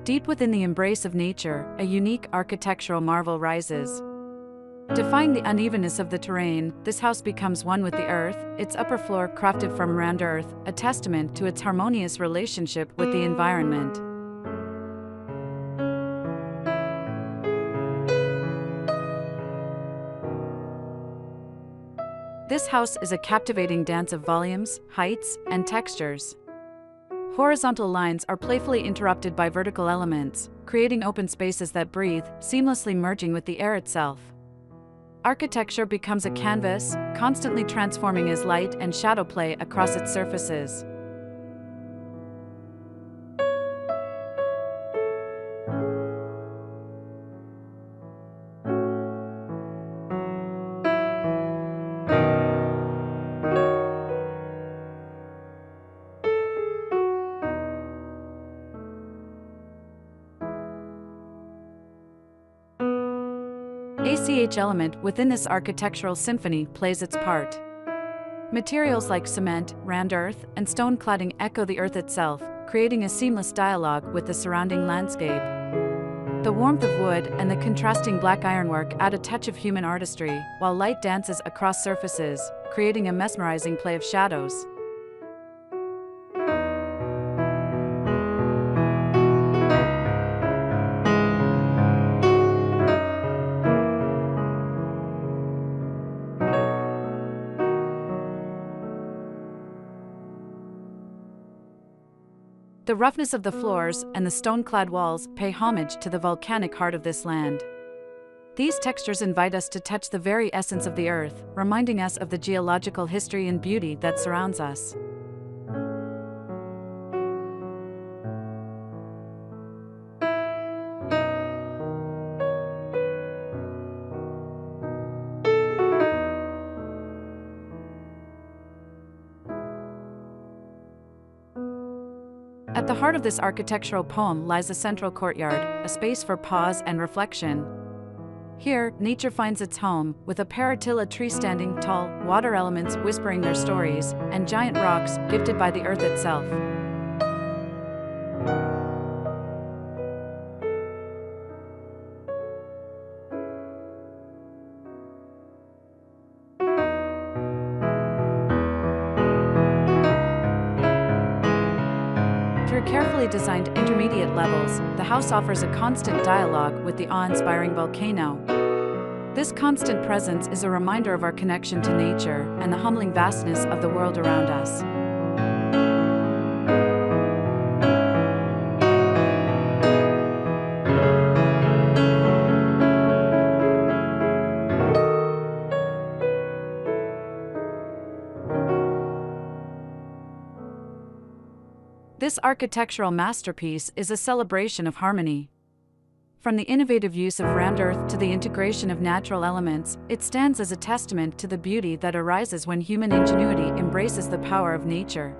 Deep within the embrace of nature, a unique architectural marvel rises. Defying the unevenness of the terrain, this house becomes one with the earth, its upper floor crafted from round earth, a testament to its harmonious relationship with the environment. This house is a captivating dance of volumes, heights, and textures. Horizontal lines are playfully interrupted by vertical elements, creating open spaces that breathe, seamlessly merging with the air itself. Architecture becomes a canvas, constantly transforming as light and shadow play across its surfaces. Each element within this architectural symphony plays its part. Materials like cement, round earth, and stone cladding echo the earth itself, creating a seamless dialogue with the surrounding landscape. The warmth of wood and the contrasting black ironwork add a touch of human artistry, while light dances across surfaces, creating a mesmerizing play of shadows. The roughness of the floors and the stone-clad walls pay homage to the volcanic heart of this land. These textures invite us to touch the very essence of the earth, reminding us of the geological history and beauty that surrounds us. At the heart of this architectural poem lies a central courtyard, a space for pause and reflection. Here, nature finds its home, with a paratilla tree standing tall, water elements whispering their stories, and giant rocks gifted by the earth itself. Carefully designed intermediate levels, the house offers a constant dialogue with the awe-inspiring volcano. This constant presence is a reminder of our connection to nature and the humbling vastness of the world around us. This architectural masterpiece is a celebration of harmony. From the innovative use of round earth to the integration of natural elements, it stands as a testament to the beauty that arises when human ingenuity embraces the power of nature.